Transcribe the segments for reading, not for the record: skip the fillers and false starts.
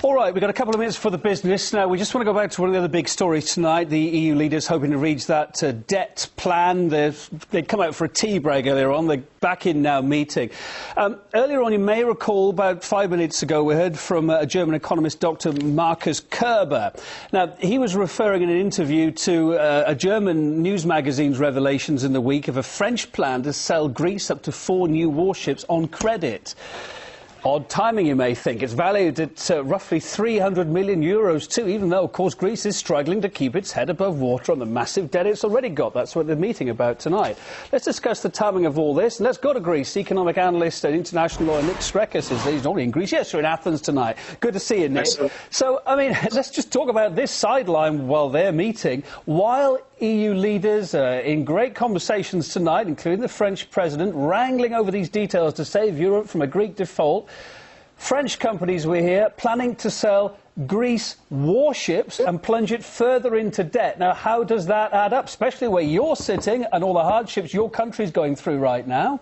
All right, we've got a couple of minutes for the business. Now, we just want to go back to one of the other big stories tonight. The EU leaders hoping to reach that debt plan. They'd come out for a tea break earlier on. They're back in now meeting. Earlier on, you may recall, about 5 minutes ago, we heard from a German economist, Dr. Markus Kerber. Now, he was referring in an interview to a German news magazine's revelations in the week of a French plan to sell Greece up to 4 new warships on credit. Odd timing, you may think. It's valued at roughly 300 million euros too, even though, of course, Greece is struggling to keep its head above water on the massive debt it's already got. That's what they're meeting about tonight. Let's discuss the timing of all this. And let's go to Greece. Economic analyst and international lawyer Nick Skrekas is he's not in Greece. Yes, you're in Athens tonight. Good to see you, Nick. So, I mean, let's just talk about this sideline while they're meeting. While EU leaders in great conversations tonight, including the French president, wrangling over these details to save Europe from a Greek default. French companies, we hear, planning to sell Greece warships and plunge it further into debt. Now, how does that add up, especially where you're sitting and all the hardships your country's going through right now?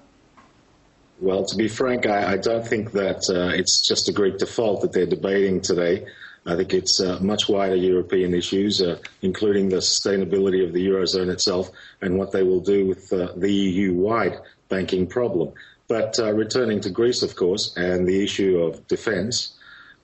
Well, to be frank, I don't think that it's just a Greek default that they're debating today. I think it's much wider European issues, including the sustainability of the Eurozone itself and what they will do with the EU-wide banking problem. But returning to Greece, of course, and the issue of defence,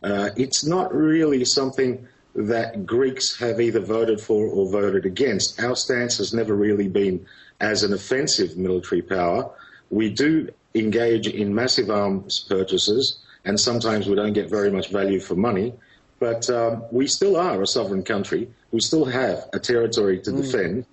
it's not really something that Greeks have either voted for or voted against. Our stance has never really been as an offensive military power. We do engage in massive arms purchases, and sometimes we don't get very much value for money. But we still are a sovereign country. We still have a territory to defend.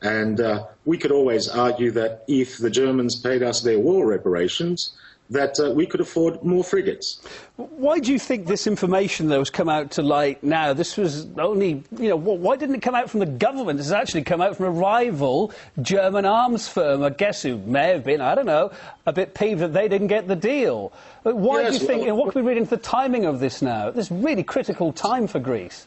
And we could always argue that if the Germans paid us their war reparations, that we could afford more frigates. Why do you think this information, though, has come out to light now? This was only, why didn't it come out from the government? This has actually come out from a rival German arms firm, I guess, who may have been, I don't know, a bit peeved that they didn't get the deal. Why do you think, what can we read into the timing of this now, at this really critical time for Greece?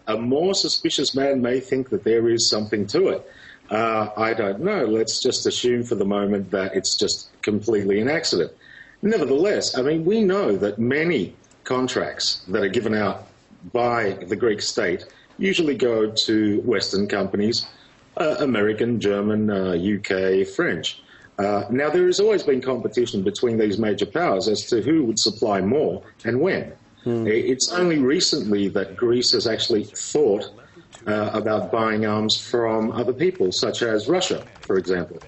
A more suspicious man may think that there is something to it. I don't know. Let's just assume for the moment that it's just completely an accident. Nevertheless, I mean, we know that many contracts that are given out by the Greek state usually go to Western companies, American, German, UK, French. Now, there has always been competition between these major powers as to who would supply more and when. It's only recently that Greece has actually thought about buying arms from other people, such as Russia, for example.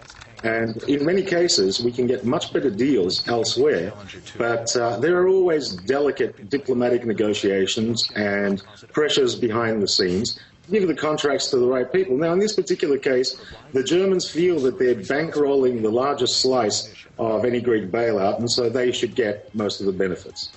And in many cases, we can get much better deals elsewhere, but there are always delicate diplomatic negotiations and pressures behind the scenes to give the contracts to the right people. Now, in this particular case, the Germans feel that they're bankrolling the largest slice of any Greek bailout, and so they should get most of the benefits.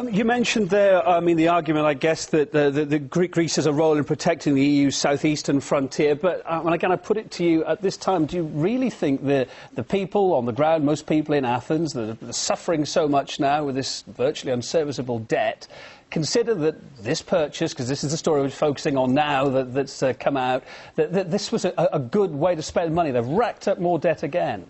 You mentioned there, I mean, the argument, I guess, that Greece has a role in protecting the EU's southeastern frontier. But, again, I put it to you at this time, do you really think the people on the ground, most people in Athens, that are suffering so much now with this virtually unserviceable debt, consider that this purchase, because this is the story we're focusing on now that's come out, that this was a good way to spend money? They've racked up more debt again.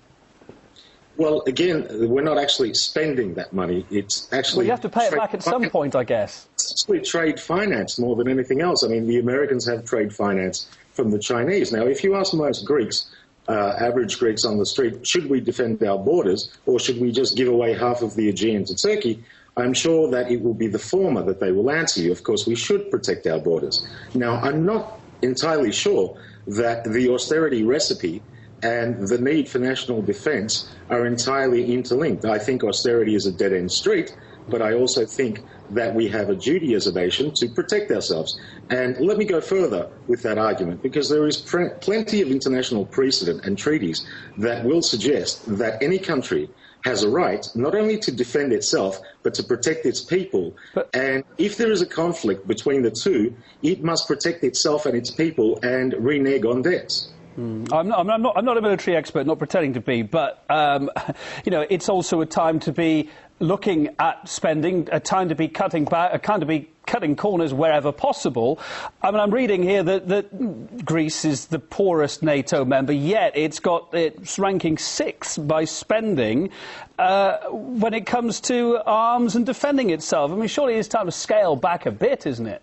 Well, again, we're not actually spending that money. It's actually... Well, you have to pay it back at some point, I guess. It's actually trade finance more than anything else. I mean, the Americans have trade finance from the Chinese. Now, if you ask most Greeks, average Greeks on the street, should we defend our borders or should we just give away half of the Aegean to Turkey, I'm sure that it will be the former that they will answer you. Of course, we should protect our borders. Now, I'm not entirely sure that the austerity recipe and the need for national defence are entirely interlinked. I think austerity is a dead-end street, but I also think that we have a duty as a nation to protect ourselves. And let me go further with that argument, because there is plenty of international precedent and treaties that will suggest that any country has a right not only to defend itself, but to protect its people. And if there is a conflict between the two, it must protect itself and its people and renege on debts. I'm not a military expert, not pretending to be, but it's also a time to be looking at spending, a time to be cutting back, a time to be cutting corners wherever possible. I mean, I'm reading here that Greece is the poorest NATO member, yet it's ranking 6th by spending when it comes to arms and defending itself. I mean, surely it's time to scale back a bit, isn't it?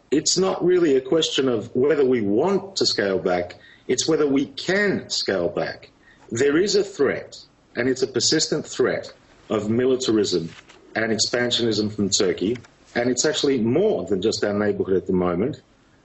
It's not really a question of whether we want to scale back, it's whether we can scale back. There is a threat, and it's a persistent threat, of militarism and expansionism from Turkey, and it's actually more than just our neighbourhood at the moment.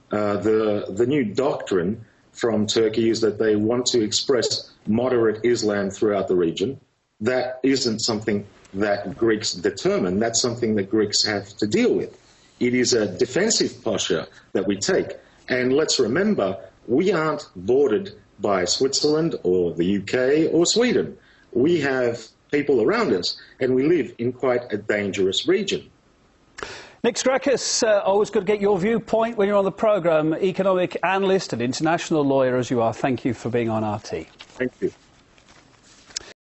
The new doctrine from Turkey is that they want to express moderate Islam throughout the region. That isn't something that Greeks determine, that's something that Greeks have to deal with. It is a defensive posture that we take, and let's remember, we aren't bordered by Switzerland or the UK or Sweden. We have people around us, and we live in quite a dangerous region. Nick Skrekas, always good to get your viewpoint when you're on the programme. Economic analyst and international lawyer as you are. Thank you for being on RT. Thank you.